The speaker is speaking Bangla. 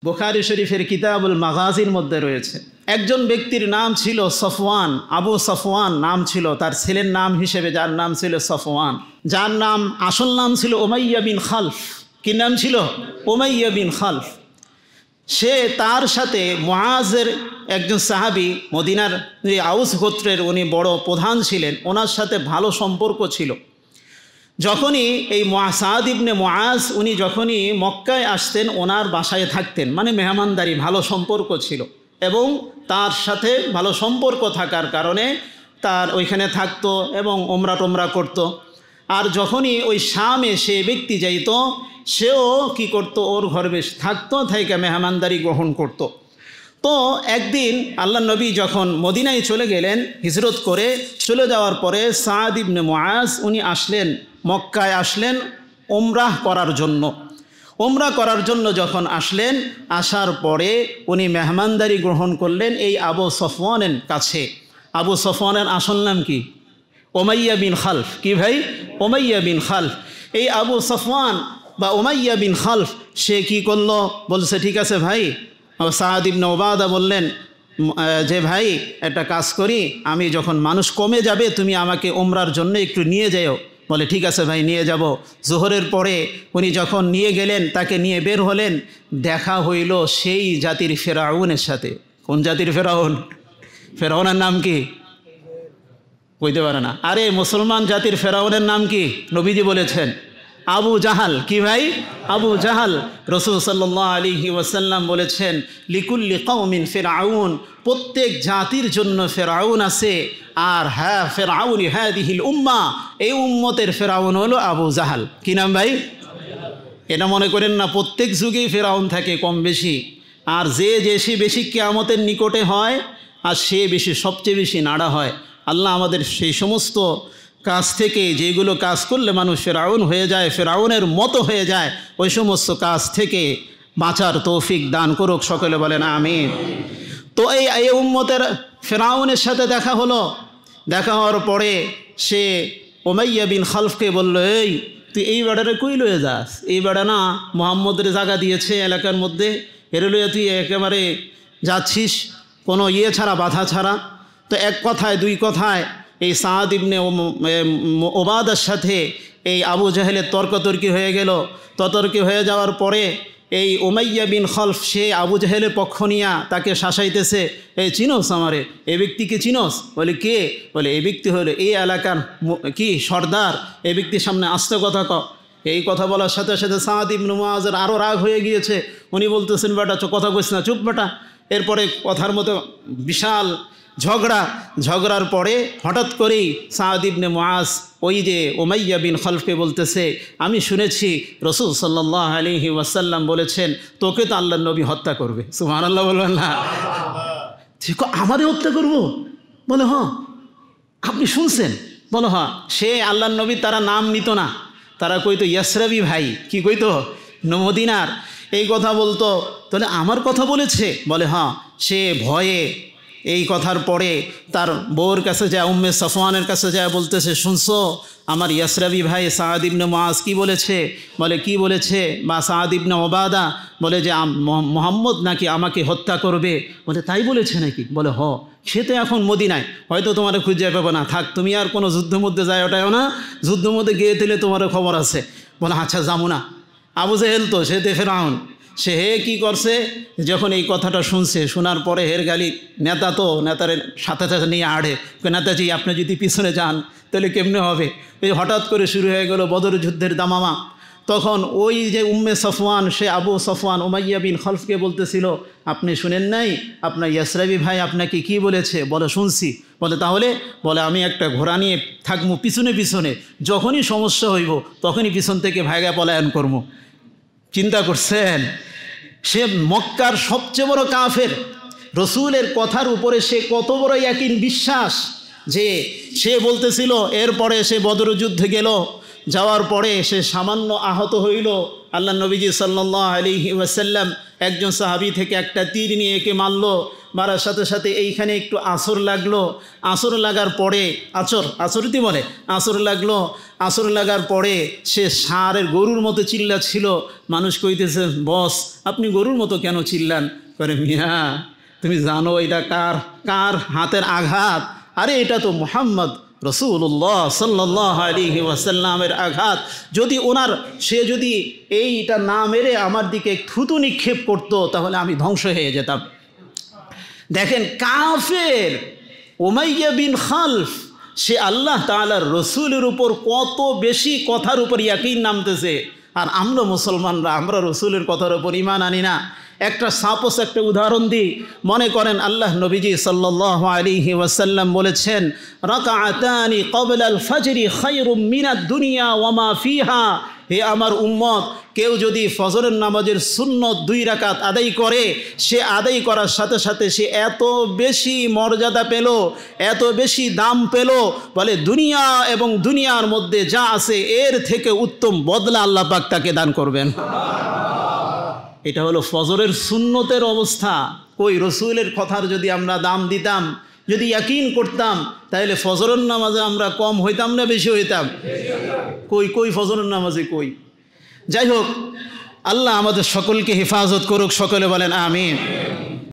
বুখারী শরীফের কিতাবুল মাগাজির মধ্যে রয়েছে। একজন ব্যক্তির নাম ছিল সফওয়ান, আবু সফওয়ান নাম ছিল, তার ছেলের নাম হিসেবে যার নাম ছিল সফওয়ান, যার নাম আসল নাম ছিল উমাইয়া বিন খালফ। কি নাম ছিল? উমাইয়া বিন খালফ। সে তার সাথে মুআজের একজন সাহাবী, মদিনার আউস গোত্রের উনি বড় প্রধান ছিলেন, ওনার সাথে ভালো সম্পর্ক ছিল। যখনই এই সাদ ইবনে মুআজ উনি যখনই মক্কায় আসতেন ওনার বাসায় থাকতেন, মানে মেহমানদারি, ভালো সম্পর্ক ছিল এবং তার সাথে ভালো সম্পর্ক থাকার কারণে তার ওইখানে থাকতো এবং ওমরা টোমরা করতো। আর যখনই ওই শামে সে ব্যক্তি যাইত সেও কি করত, ওর ঘরে বেশ থাকতো, থেকে মেহমানদারি গ্রহণ করত। তো একদিন আল্লাহ নবী যখন মদিনায় চলে গেলেন, হিজরত করে চলে যাওয়ার পরে সাদ ইবনে মুআজ উনি আসলেন, মক্কায় আসলেন ওমরাহ করার জন্য। ওমরা করার জন্য যখন আসলেন, আসার পরে উনি মেহমানদারি গ্রহণ করলেন এই আবু সফওয়ানের কাছে। আবু সফওয়ানের আসল নাম কি? উমাইয়া বিন খালফ। কি ভাই? উমাইয়া বিন খালফ। এই আবু সফওয়ান বা উমাইয়া বিন খালফ সে কি করলো, বলছে ঠিক আছে ভাই। সাদ ইবনে উবাদা বললেন যে ভাই একটা কাজ করি, আমি যখন মানুষ কমে যাবে তুমি আমাকে ওমরার জন্য একটু নিয়ে যাও। বলে ঠিক আছে ভাই, নিয়ে যাব। জোহরের পরে উনি যখন নিয়ে গেলেন, তাকে নিয়ে বের হলেন, দেখা হইল সেই জাতির ফেরাউনের সাথে। কোন জাতির ফেরাউন? ফেরাউনের নাম কি? কইতে পারে না। আরে মুসলমান জাতির ফেরাউনের নাম কি? নবীজি বলেছেন আবু জাহাল। কি ভাই? আবু জাহাল। রাসূল সাল্লাল্লাহু আলাইহি ওয়াসাল্লাম বলেছেন লিকুল্লি কওমিন ফিরআউন, প্রত্যেক জাতির জন্য ফেরাউন আছে। আর হ্যাঁ, ফেরাউন হাদিহিল উম্মাহ, এই উম্মতের ফেরাউন হলো আবু জাহাল। কি নাম ভাই? এটা মনে করেন না প্রত্যেক যুগেই ফেরাউন থাকে কম বেশি, আর যে বেশি কিয়ামতের নিকটে হয় আর সে বেশি, সবচেয়ে বেশি নাড়া হয়। আল্লাহ আমাদের সেই সমস্ত কাজ থেকে, যেগুলো কাজ করলে মানুষ ফেরাউন হয়ে যায়, ফেরাউনের মতো হয়ে যায়, ওই সমস্ত কাজ থেকে বাঁচার তৌফিক দান করুক। সকলে বলেন আমিন। তো এই উম্মতের ফেরাউনের সাথে দেখা হলো। দেখা হওয়ার পরে সে উমাইয়া বিন খালফকে বলল, এই তুই এই বেড়ারে কই লয়ে যাস? এই বেড়া না মুহাম্মদের জায়গা দিয়েছে এলাকার মধ্যে, এরে লইয়া তুই একেবারে যাচ্ছিস কোনো ছাড়া, বাধা ছাড়া। তো এক কথায় দুই কথায় এই সাদ ইবনে উবাদার সাথে এই আবু জাহেলের তর্কাতর্কি হয়ে গেল। তর্কি হয়ে যাওয়ার পরে এই উমাইয়া বিন খালফ সে আবু জাহেলের পক্ষ নিয়া তাকে শাসাইতেছে, এই চিনোস আমারে? এই ব্যক্তিকে চিনোস? বলে কে? বলে এই ব্যক্তি হলো এই এলাকার কি সর্দার, এই ব্যক্তির সামনে আস্তে কথা ক। এই কথা বলার সাথে সাথে সাদ ইবনে মুআজের আরও রাগ হয়ে গিয়েছে। উনি বলতেছেন বেটা কথা কইস না, চুপ বেটা। এরপরে কথার মতো বিশাল ঝগড়ার পরে হঠাৎ করেই সাদ ইবনে মুআজ ওই যে উমাইয়া বিন খালফকে বলতেছে, আমি শুনেছি রাসূল সাল্লাল্লাহু আলাইহি ওয়াসাল্লাম বলেছেন তোকে তো আল্লাহর নবী হত্যা করবে। সুবহানাল্লাহ বলবেন না? ঠিক আমারে হত্যা করব? বলে হ্যাঁ। আপনি শুনছেন? বলো হ্যাঁ। সে আল্লাহর নবী তারা নাম নিত না, তারা কইতো ইয়াসরাবি ভাই। কি কইতো? মদিনার। এই কথা বলতো। তাহলে আমার কথা বলেছে? বলে হ্যাঁ। সে ভয়ে এই কথার পরে তার বউর কাছে যায়, উম্মে সফওয়ানের কাছে যায়, বলতেছে শুনছো আমার ইয়াসরাবি ভাই সাদ ইবনে মুআজ কি বলেছে? বলে কি বলেছে? বা সাদ ইবনে উবাদা বলে যে মুহাম্মদ নাকি আমাকে হত্যা করবে। বলে তাই বলেছে নাকি? বলে হ। সে তো এখন মদিনায়, হয়তো তোমার খুঁজে পাবে না, থাক তুমি আর কোনো যুদ্ধের মধ্যে যায় ওটাও না, যুদ্ধের মধ্যে গিয়ে দিলে তোমার খবর আছে। বলে আচ্ছা যাবো না। আবু জাহেল তো সে তো ফেরাউন, সে কি করছে, যখন এই কথাটা শুনছে, শোনার পরে হের গালি নেতা, তো নেতার সাথে সাথে নিয়ে আড়ে, নেতাজি আপনি যদি পিছনে যান তাহলে কেমনে হবে। এই হঠাৎ করে শুরু হয়ে গেল বদর যুদ্ধের দামামা। তখন ওই যে উম্মে সফওয়ান, সে আবু সফওয়ান উমাইয়া বিন খালফকে বলতেছিল, আপনি শুনেন নাই আপনার ইয়াসরাবি ভাই আপনাকে কি বলেছে? বলে শুনছি। বলে তাহলে? বলে আমি একটা ঘোড়া নিয়ে থাকবো পিছনে পিছনে, যখনই সমস্যা হইব তখনই পিছন থেকে ভাইগা পলায়ন করবো। চিন্তা করছেন? সে মক্কার সবচেয়ে বড় কাফের, রসুলের কথার উপরে সে কত বড় ইয়াকিন বিশ্বাস যে সে বলতেছিল। এরপরে সে বদর যুদ্ধে গেল। যাওয়ার পরে সে সামান্য আহত হইল। আল্লাহ নবীজি সাল্লাল্লাহু আলাইহি ওয়াসাল্লাম একজন সাহাবী থেকে একটা তীর নিয়ে একে মারল। মারার সাথে সাথে এইখানে একটু আসর লাগলো। আসর লাগার পরে আচরতি বলে আসর লাগলো। আসর লাগার পরে সে ষাঁড়ের গরুর মতো চিল্লাচ্ছিল। মানুষ কইতেছে, বস আপনি গরুর মতো কেন চিল্লান? করে, মিয়া তুমি জানো এটা কার হাতের আঘাত? আরে এটা তো মুহাম্মদ রাসূলুল্লাহ সাল্লাল্লাহু আলাইহি ওয়াসাল্লামের আঘাত। সে যদি এইটা না মেরে আমার দিকে থুতু নিক্ষেপ করতো তাহলে আমি ধ্বংস হয়ে যেতাম। দেখেন, কাফের উমাইয়া বিন খালফ সে আল্লাহ তাআলার রসুলের উপর কত বেশি কথার উপর ইয়াকিন নামতেছে, আর আমরা মুসলমানরা আমরা রসুলের কথার উপর ঈমান আনি না। একটা উদাহরণ দিই। মনে করেন আল্লাহ নবীজি সাল্লাল্লাহু আলাইহি ওয়াসাল্লাম বলেছেন, রাকাআতানি ক্বাবলাল ফাজরি খায়রুম মিনাদ দুনিয়া ওয়া মা ফিহা। হে আমার উম্মত, কেউ যদি ফজরের নামাজের সুন্নত 2 রাকাত আদায় করে, সে আদায় করার সাথে সাথে সে এত বেশি মর্যাদা পেল, এত বেশি দাম পেল, বলে দুনিয়া এবং দুনিয়ার মধ্যে যা আছে এর থেকে উত্তম বদলা আল্লাহ পাক তাকে দান করবেন। এটা হলো ফজরের সুন্নতের অবস্থা। কই রসুলের কথার যদি আমরা দাম দিতাম, যদি ইয়াকিন করতাম, তাহলে ফজরের নামাজে আমরা কম হইতাম না বেশি হইতাম? কই ফজরের নামাজে কই। যাই হোক, আল্লাহ আমাদের সকলকে হেফাজত করুক, সকলে বলেন আমিন।